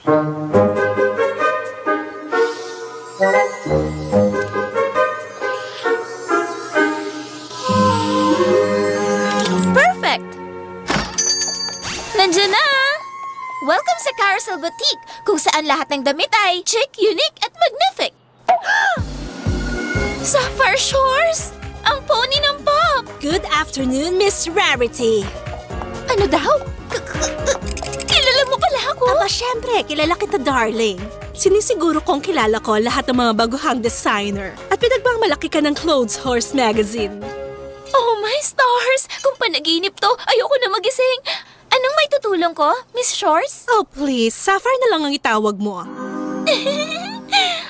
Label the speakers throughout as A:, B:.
A: Perfect! Nandiyan na! Welcome sa Carousel Boutique, kung saan lahat ng damit ay chic, unique, at magnific. Sapphire Shores! Ang pony ng Pop!
B: Good afternoon, Miss Rarity.
A: Ano daw? Kilala mo pala ako?
B: Aba, syempre, kilala kita, darling. Sinisiguro kong kilala ko lahat ng mga baguhang designer at pinagmamalaki ka ng Clothes Horse Magazine.
A: Oh my stars! Kung panaginip to, ayoko na magising. Anong may tutulong ko, Miss Shores?
B: Oh, please, Sapphire na lang ang itawag mo.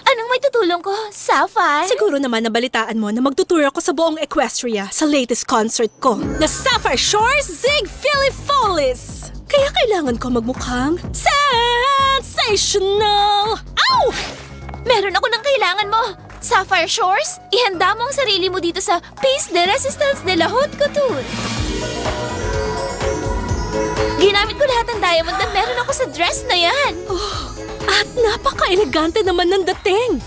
A: Anong may tutulong ko, Sapphire?
B: Siguro naman nabalitaan mo na magtutour ako sa buong Equestria sa latest concert ko na Sapphire Shores Zig Filifolis. Kaya kailangan ko magmukhang sensational. Ow!
A: Meron ako ng kailangan mo. Sapphire Shores, ihanda mo ang sarili mo dito sa Piece de Resistance de la Haute Couture. Ginamit ko lahat ng diamond na meron ako sa dress na yan.
B: Oh, at napaka-elegante naman ng dating.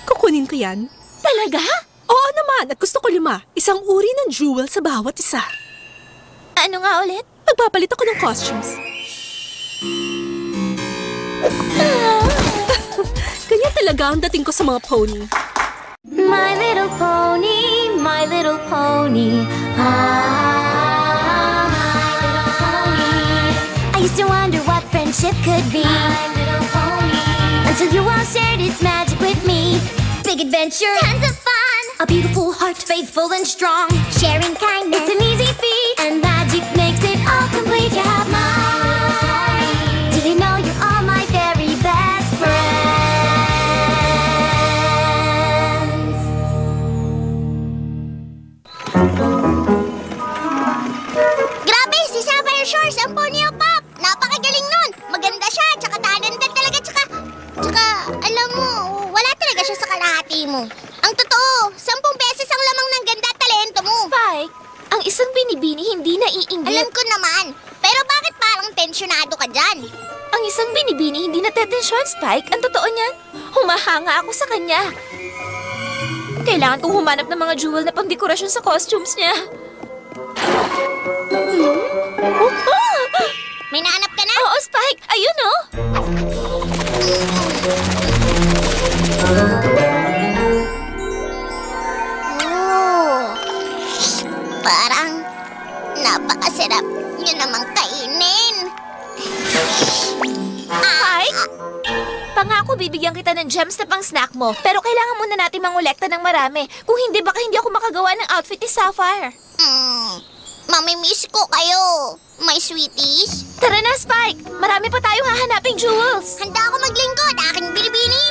B: Kukunin ko yan.
A: Talaga?
B: Oo naman, at gusto ko 5. Isang uri ng jewel sa bawat isa.
A: Ano nga ulit?
B: Magpapalit ako ng costumes. Ganyan talaga ang dating ko sa mga pony.
A: My little pony, my little pony. Ah, my little pony. I used to wonder what friendship could be. My little pony. Until you all shared its magic with me. Big adventure, tons of fun. A beautiful heart, faithful and strong. Sharing kindness, it's an easy feat. And magic makes it all complete. You have mine. Did you know you're all my very best friends? Grabe, si Sapphire Shores ang pony ng Pop. Napakagaling nun. Maganda siya, tsaka talented talaga, tsaka alam mo, wala talaga siya sa kalahati mo. Ang totoo, 10 beses ang lamang ng ganda at talento mo. Spike, ang isang binibini hindi naiinggit. Alam ko naman, pero bakit parang tensyonado ka dyan? Ang isang binibini hindi natetensyon, Spike. Ang totoo niyan, humahanga ako sa kanya. Kailangan kong humanap ng mga jewel na pangdekorasyon sa costumes niya. May nahanap ka na? Oo, Spike. Ayun, oh. Parang napakasarap yun namang kainin. Spike? Pangako bibigyan kita ng gems na pang snack mo. Pero kailangan muna natin mangolekta ng marami. Kung hindi, baka hindi ako makagawa ng outfit ni Sapphire. Mamimiss ko kayo. My sweeties. Tara na, Spike. Marami pa tayong hahanaping jewels. Handa ako maglingkod, aking binibini.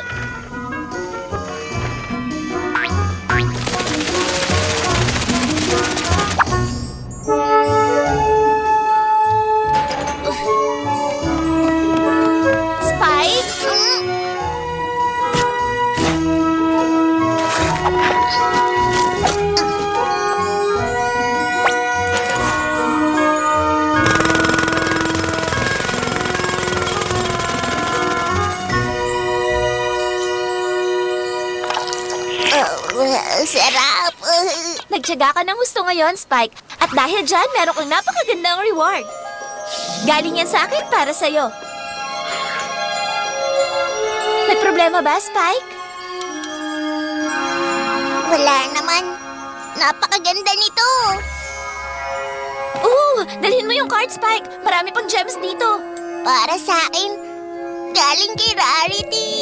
A: Spike? Sarap! Nagtyaga ka ng gusto ngayon, Spike. At dahil dyan, meron kang napakagandang reward. Galing yan sa akin para sa'yo. May problema ba, Spike? Wala naman. Napakaganda nito. Dalhin mo yung card, Spike. Marami pang gems dito. Para sa akin, galing kay Rarity.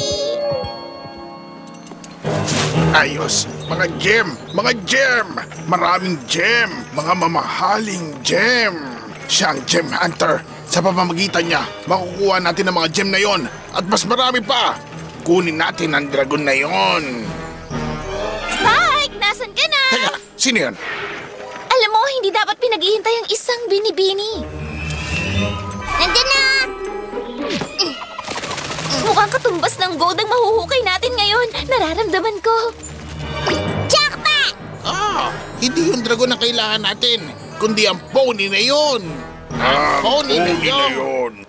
C: Ayos! Mga gem! Mga gem! Maraming gem! Mga mamahaling gem! Siya ang gem hunter. Sa pamamagitan niya, makukuha natin ang mga gem na yon. At mas marami pa! Kunin natin ang dragon na yon.
A: Spike! Nasaan ka na?
C: Teka, sino yan?
A: Alam mo, hindi dapat pinag-ihintay ang isang binibini. Nandiyan na! Mukhang katumbas ng gold ang mahuhukay natin ngayon. Nararamdaman ko. Jackpot!
C: Hindi yung dragon ang kailangan natin, kundi ang pony na yon. Pony na yon.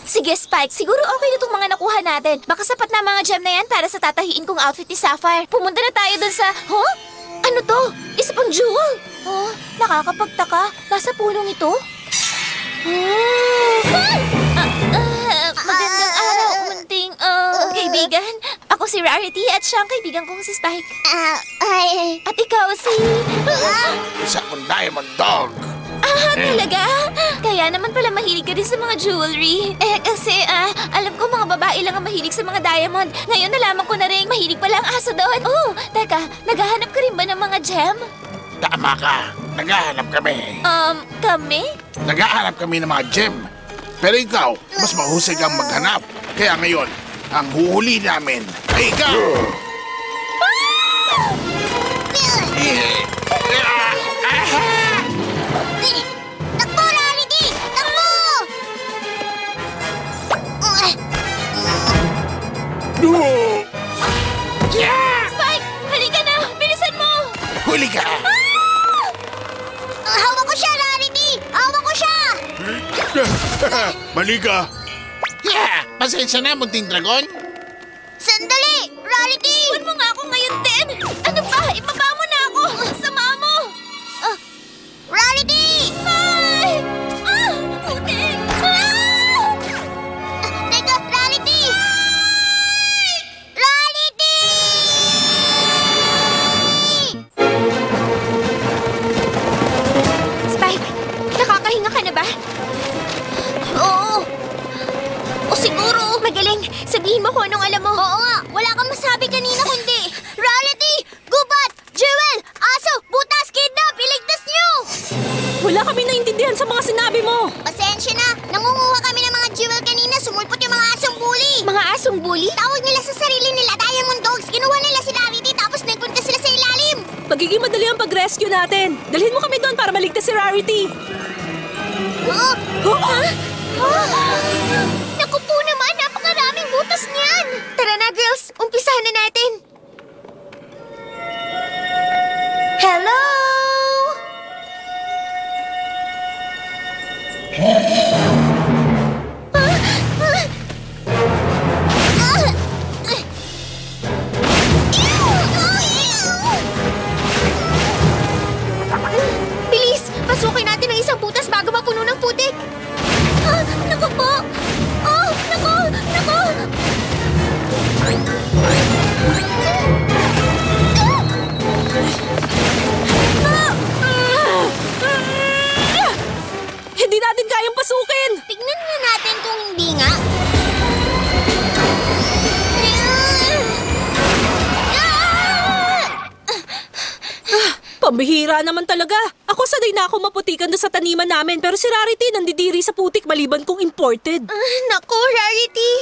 D: Sige, Spike. Siguro okay na itong mga nakuha natin. Baka sapat na mga gem na yan para sa tatahiin kong outfit ni Sapphire. Pumunta na tayo dun sa... Huh? Ano to? Isa pang jewel. Oh, nakakapagtaka. Nasa punong ito? Magandang araw, munting kaibigan. Ako si Rarity at siya ang kaibigan kong si Spike. At ikaw si...
C: Isa kong diamond dog.
D: Talaga? Kaya naman pala mahilig ka rin sa mga jewelry. Kasi alam ko mga babae lang ang mahilig sa mga diamond. Ngayon nalaman ko na rin mahilig pala ang aso doon. Oh, teka, naghahanap ka rin ba ng mga gem?
C: Tama ka. Naghahanap kami.
D: Kami?
C: Naghahanap kami ng mga gem. Pero ikaw, mas mahusay kang maghanap. Kaya ngayon, ang huhuli namin ay ikaw.
A: Takbo, Rarity! Takbo!
D: Spike, halika na! Bilisan mo!
C: Huli ka!
A: Hawak ko siya, Rarity! Hawak ko siya!
C: Mali ka. Pasensya na, munting dragon.
A: Sandali! Rarity!
D: Iwan mo nga ako ngayon din! Ano ba? Ibaba mo na ako! Sama mo!
A: Rarity!
D: Spike! Putik!
A: Teka, Rarity! Rarity!
D: Spike, nakakahinga ka na ba?
A: Oo! O siguro!
D: Magaling! Sabihin mo kung anong alam mo.
A: Oo nga! Wala kang masabi kanina kundi Rarity! Gubat! Jewel! Aso! Butas! Kidnap! Iligtas niyo!
B: Wala kami naintindihan sa mga sinabi mo.
A: Pasensya na! Nangunguha kami ng mga jewel kanina. Sumulpot yung mga asong bully!
D: Mga asong bully?
A: Tawag nila sa sarili nila Diamond Dogs. Kinuha nila si Rarity tapos nagpunta sila sa ilalim.
B: Magiging madali ang pag-rescue natin. Dalhin mo kami doon para maligtas si Rarity.
A: Naku po naman! Napakaraming butas niyan!
D: Tara na, girls! Umpisahan na natin! Hello! Bilis! Pasukin natin ang isang butas bago mapuno ng putik!
A: Naku po! Oh! Naku! Naku!
B: Hindi natin kayang pasukin.
A: Tignan nga natin kung hindi nga.
B: Pambihira naman talaga. Ako sanay na ako maputikan doon sa taniman namin pero si Rarity nandidiri sa putik maliban kung imported.
D: Naku, Rarity!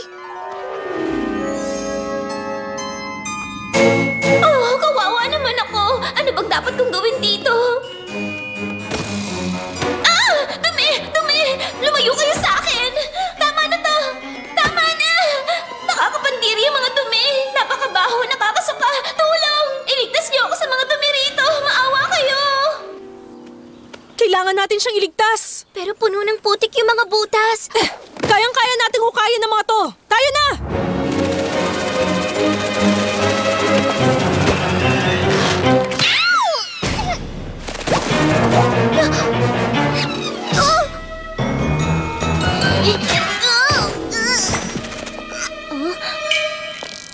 D: Oh, kawawa naman ako! Ano bang dapat kong gawin dito? Dumi! Dumi! Lumayo kayo sa akin! Tama na to! Tama na! Nakakapandiri ang mga dumi! Napakabaho! Nakakasuka! Tulong! Iligtas niyo ako sa mga dumi rito! Maawa kayo!
B: Kailangan natin siyang iligtas.
D: Pero puno ng putik yung mga butas!
B: Kayang-kaya nating hukayin ng mga to. Tayo na!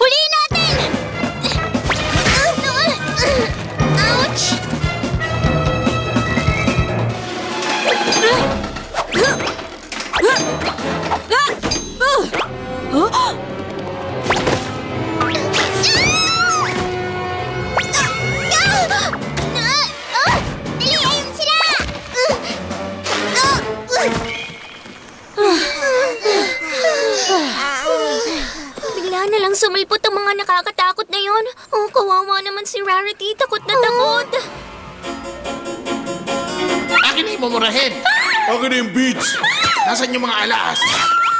A: Huliin natin! Ouch! Dali, ayun sila!
D: Bigla na lang sumulpot ang mga nakakatakot na yon. Oh, kawawa naman si Rarity. Takot na takot.
C: Akin na yung mamurahin. Akin na yung beach. Nasaan yung mga alas?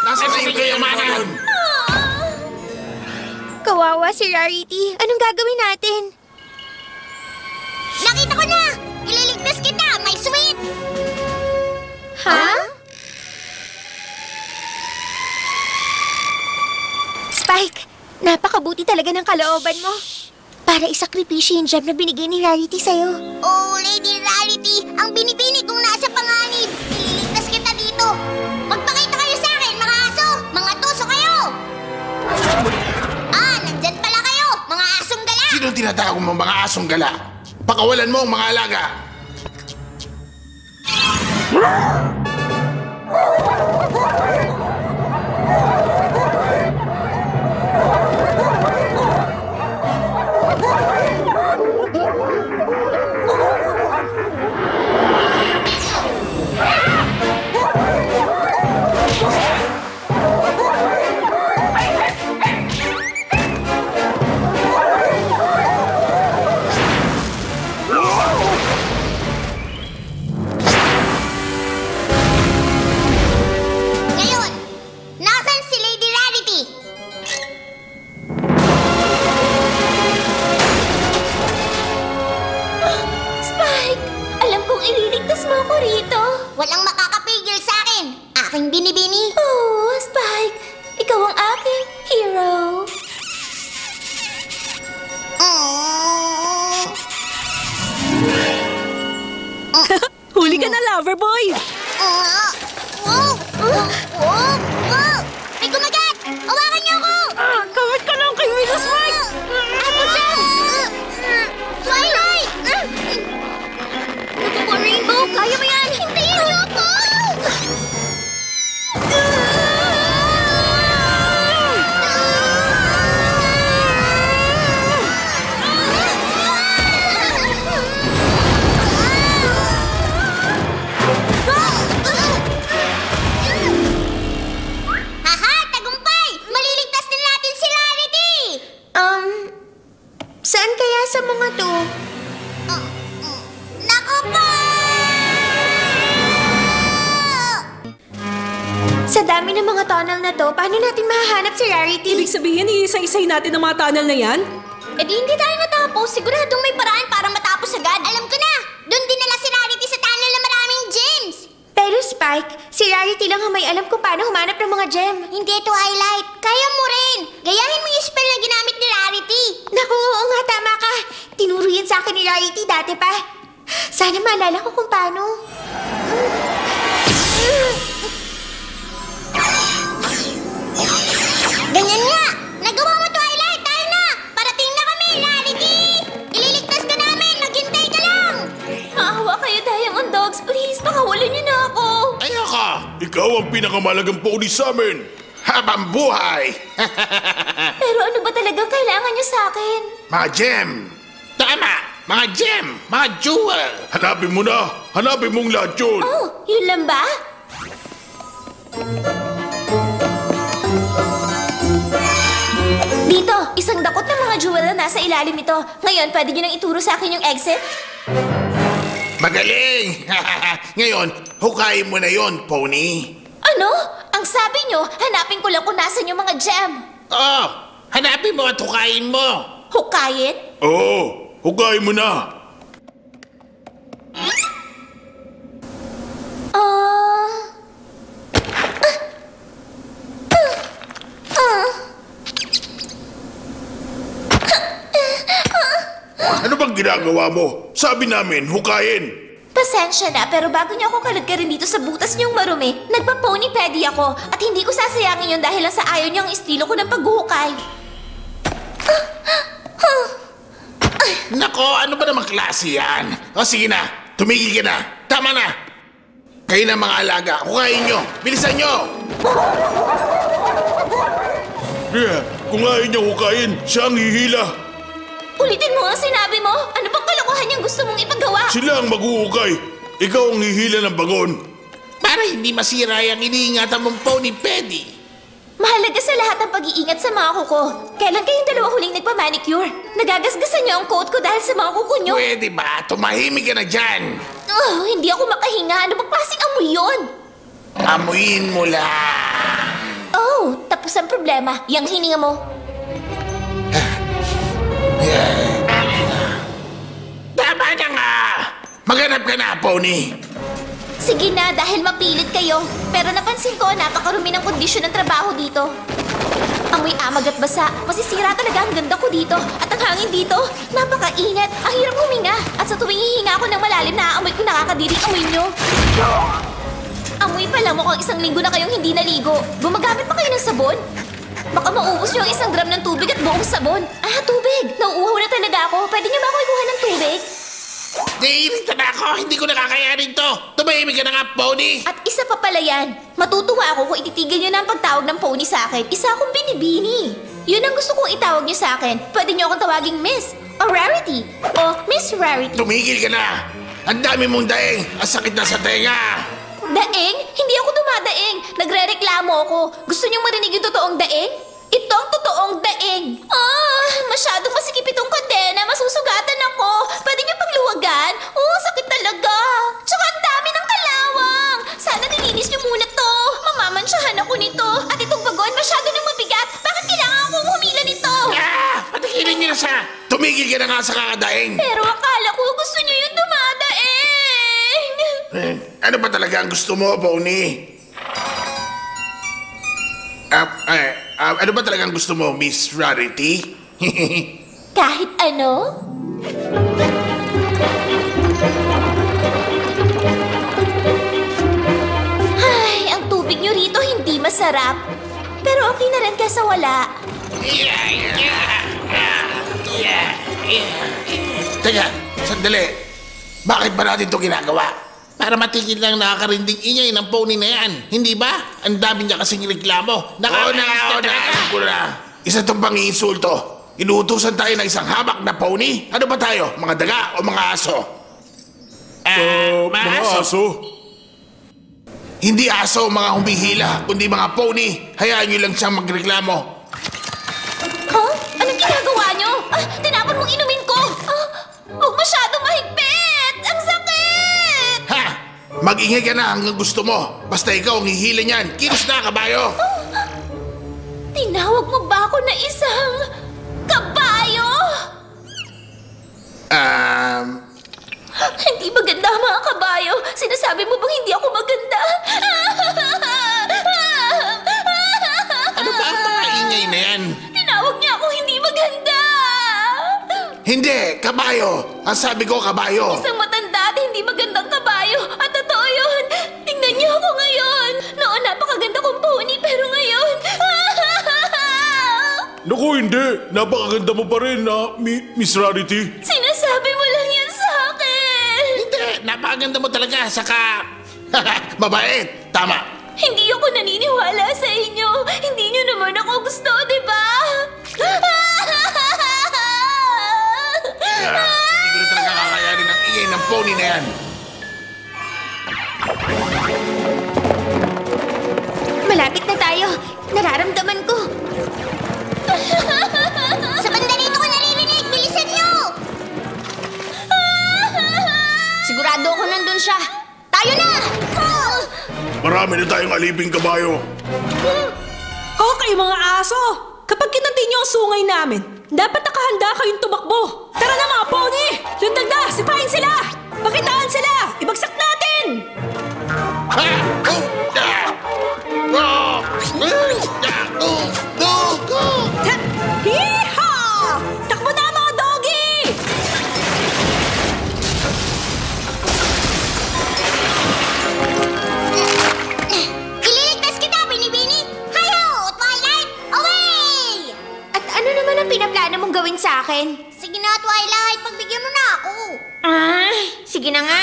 C: Nasaan na yung kayamanan?
D: Kawawa si Rarity. Anong gagawin natin?
A: Nakita ko na! Ililigtas kita! May sweet!
D: Ha?
A: Spike, napakabuti talaga ng kalooban mo. Para isakripisyo yung gem na binigay ni Rarity sa'yo. Oh, Lady Rarity, ang binibini kong nasa panganib. Ililigtas kita dito. Magpakita kayo sa akin, mga aso. Mga tuso kayo. Nandyan pala kayo, mga asong gala.
C: Sino tinatawag mo mga asong gala? Pakawalan mo ang mga alaga.
A: Ngayon, nasan si Lady Rarity?
D: Spike, alam kong ililigtas mo ako rito.
A: Walang makakapigil sa akin. Aking binibini.
D: Oh, Spike, ikaw ang aking hero.
B: Huli ka na, lover boy!
A: May kumagat! Hawakan niyo ako!
B: Kawit ka lang kay Venus Spike!
A: Ako dyan! Twilight! Ito po, Rainbow! Kaya mo yan! Hintayin niyo ako! Haha! Tagumpay! Maliligtas din natin si Rarity!
E: Saan kaya sa mga to?
A: Naku po!
E: Sa dami ng mga tunnel na to, paano natin mahahanap si Rarity?
B: Ibig sabihin, iisa-isay natin ang mga tunnel na yan?
A: Eh di hindi tayo natapos. Siguradong may paraan para matapos agad. Alam ko na! Doon dinala si Rarity sa tunnel na maraming gems!
E: Pero Spike, si Rarity lang ang may alam kung paano humanap ng mga gem.
A: Hindi, Twilight. Kaya mo rin. Gayahin mo yung spell na ginamit ni Rarity.
E: Naku, oo nga, tama ka. Tinuro yan sa akin ni Rarity dati pa. Sana maalala ko kung paano.
A: Ganyan nga! Nagawa mo, Twilight! Tayo na! Parating na kami, Rarity! Ililigtas ka namin! Maghintay ka lang!
D: Maawa kayo, Diamond Dogs. Please, pakawalan niyo na ako.
C: Ayaka! Ikaw ang pinakamalagang pony sa amin. Habang buhay!
D: Pero ano ba talagang kailangan niyo sa akin?
C: Mga gem! Tama! Mga gem! Mga jewel! Hanapin mo na! Hanapin mong lahat yun!
D: Oh, yun lang ba? Dito, isang dakot ng mga jewel na nasa ilalim ito. Ngayon, pwede niyo nang ituro sa akin yung exit?
C: Magaling! Ngayon, hukayin mo na yon, pony.
D: Ano? Ang sabi niyo, hanapin ko lang kung nasan yung mga gem.
C: Oh, hanapin mo at hukayin mo.
D: Hukayin?
C: Oo, hukayin mo na. Ano bang ginagawa mo? Sabi namin, hukayin.
D: Pasensya na, pero bago niyo ako kalagkarin dito sa butas niyong marumi, nagpa-ponypedi ako at hindi ko sasayangin yun dahil lang sa ayaw niyo ang estilo ko ng paghuhukay.
C: Nako, ano ba namang klase yan? O sige na, tumigil ka na. Tama na. Kayo na mga alaga, hukayin nyo. Bilisan nyo. Kung ayaw niya hukayin, siya ang hihila.
D: Ulitin mo ang sinabi mo. Ano bang kalokohan yung gusto mong ipagawa?
C: Sila ang maghuhukay. Ikaw ang hihila ng bagon. Para hindi masira yung iniingatan mong ponypedi.
D: Mahalaga sa lahat ang pag-iingat sa mga kuko. Kailan kayong dalawa huling nagpa-manicure? Nagagasgasan niyo ang coat ko dahil sa mga kuko niyo.
C: Pwede ba? Tumahimik ka na dyan.
D: Oh, hindi ako makahinga. Ano bang klaseng amoy yun?
C: Amuyin mo lang.
D: Oh, tapos ang problema. Yang hininga mo.
C: Tama na nga. Maghanap ka na, pony.
D: Sige na, dahil mapilit kayo. Pero napansin ko, napakarumi ng kondisyon ng trabaho dito. Amoy amag at basa. Masisira talaga ang ganda ko dito. At ang hangin dito, napakainit. Ang hirap huminga. At sa tuwing hihinga ako ng malalim na amoy ko nakakadiri amoy nyo. Amoy pa lang mukhang 1 linggo na kayong hindi naligo. Gumagamit pa kayo ng sabon? Baka maubos nyo ang 1 gram ng tubig at buong sabon. Ah, tubig! Nauuhaw na talaga ako. Pwede nyo ba ako ikuha ng tubig?
F: Naiirita na ako! Hindi ko nakakayanin to! Tumahimik ka na nga, Pony!
D: At isa pa pala yan. Matutuwa ako kung ititigil nyo na ang pagtawag ng pony sa akin. Isa akong binibini. Yun ang gusto kong itawag nyo sa akin. Pwede nyo akong tawaging Miss o Rarity o Miss Rarity.
C: Tumigil ka na! Ang dami mong daing! Ang sakit na sa tenga!
D: Daeng? Hindi ako dumadaeng. Nagre-reklamo ako. Gusto niyong marinig yung totoong daeng? Ito ang totoong daeng. Masyadong masikip itong kandena. Masusugatan ako. Pwede niyo pang luwagan? Sakit talaga. Tsaka ang dami ng kalawang. Sana nilinis niyo muna to. Mamamansyahan ako nito. At itong bagon masyado nang mabigat. Bakit kailangan akong humila nito?
C: Patikilin niyo na siya! Tumigil ka na nga sa kakadaing!
D: Pero akala ko gusto niyo yung dumadaeng.
C: Ano ba talaga ang gusto mo, Pony? Ano ba talaga ang gusto mo, Miss Rarity?
D: Kahit ano? Ay, ang tubig niyo rito hindi masarap. Pero okay na rin kaysa wala.
C: Teka, sandali. Bakit ba natin ito ginagawa?
F: Para matigil lang nakakarinding ingay ng pony na yan. Hindi ba? Ang dami niya kasing reklamo.
C: Alam ko na. Isa itong pang-iinsulto. Inuutusan tayo ng isang hamak na pony. Ano ba tayo? Mga daga o mga aso?
F: Mga aso?
C: Hindi aso mga humihila, kundi mga pony. Hayaan nyo lang siyang magreklamo.
D: Huh? Anong ginagawa niyo? Tinapon mong inumin ko. Huwag masyadong mahigpit. Ang sakit.
C: Ha! Mag-ingay ka na hanggang gusto mo. Basta ikaw ang hihila niyan. Kilos na, kabayo!
D: Tinawag mo ba ako na isang kabayo? Hindi maganda ang mga kabayo. Sinasabi mo bang hindi ako maganda?
F: Ano ba ang mga ingay na yan?
D: Tinawag niya ako hindi maganda.
C: Hindi, kabayo! Ang sabi ko, kabayo!
D: Isang matanda at hindi magandang kabayo. At totoo yun. Tingnan niyo ako ngayon. Noon napakaganda kong pony pero ngayon...
G: Naku, hindi. Napakaganda mo pa rin, Miss Rarity.
D: Sinasabi mo lang yan sa akin.
F: Hindi, napakaganda mo talaga. Saka...
C: Mabait! Tama!
D: Hindi ako naniniwala sa inyo. Hindi niyo naman ako gusto, di ba?
C: Hindi ko na talaga kakayanin ang ingay ng pony na yan.
E: Malapit na tayo. Nararamdaman ko.
A: Sa banda rito ko naririnig! Bilisan niyo! Sigurado ako nandun siya. Tayo na!
C: Marami na tayong aliping kabayo.
B: Okay, mga aso! Kapag kinantin niyo ang sungay namin, dapat nakahanda kayong tumakbo. Tara na mga pony! Lundag na! Sipahin sila! Pakitaan sila! Ibagsak natin! Ha! Hee-haw! Takbo na mga doggy!
A: Ililigtas kita, Binibini! Hayo! Twilight! Away!
E: At ano naman ang pinaplano mong gawin sa akin?
A: Sige na, Twilight. Pagbigyan mo na ako.
E: Sige na nga.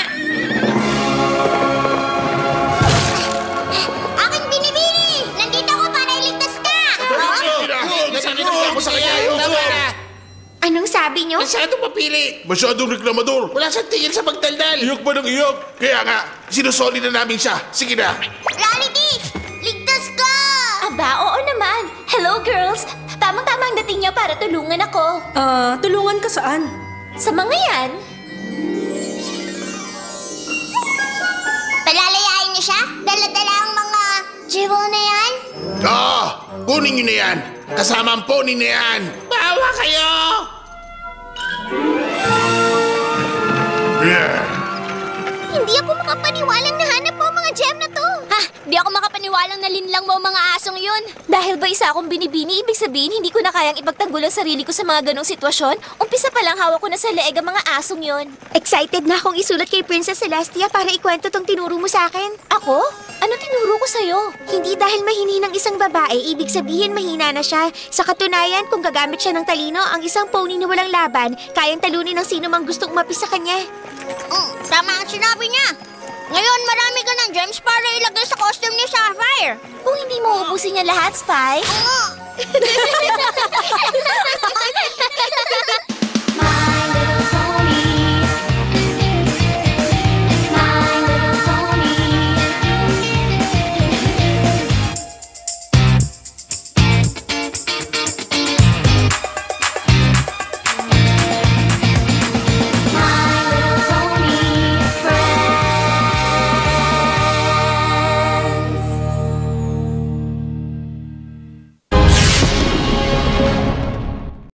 A: Aking Binibini! Nandito ako para iligtas ka!
F: Nasabi na ako sa kanya. Tama na.
E: Anong sabi niyo?
F: Masyadong mapili.
G: Masyadong reklamador.
F: Wala siyang tingin sa pagdaldal.
G: Iyak pa ng iyak.
C: Kaya nga, sinusoli na namin siya. Sige na.
A: Rarity! Ligtas ka!
D: Aba, oo naman. Hello, girls. Tamang-tama ang dating niyo para tulungan ako.
B: Tulungan ka saan?
D: Sa mga yan,
A: Palalayain niyo siya? Dala-dala ang mga jewel na yan?
C: Kunin nyo na yan. Kasama ang pony na yan.
F: Bawa kayo.
C: Yeah.
A: Hindi ako makapaniwalang nahanap mo ang mga gem na to. Ha? Di ako makapaniwalang nalinlang mo ang mga asong yun.
D: Dahil ba isa akong binibini, ibig sabihin hindi ko na kayang ipagtanggol ang sarili ko sa mga ganong sitwasyon? Umpisa pa lang hawak ko na sa leeg ang mga asong yon.
E: Excited na akong isulat kay Princess Celestia para ikwento tong tinuro mo sa akin.
D: Ako? Ano tinuro ko sa'yo?
E: Hindi dahil mahini ng isang babae, ibig sabihin mahina na siya. Sa katunayan, kung gagamit siya ng talino, ang isang pony na walang laban, kayang talunin ng sino mang gustong umapis sa kanya.
A: Tama ang sinabi niya. Ngayon, marami ka ng gems para ilagay sa costume ni Sapphire.
D: Kung hindi mo ubusin niya lahat, Spy.
A: Oo.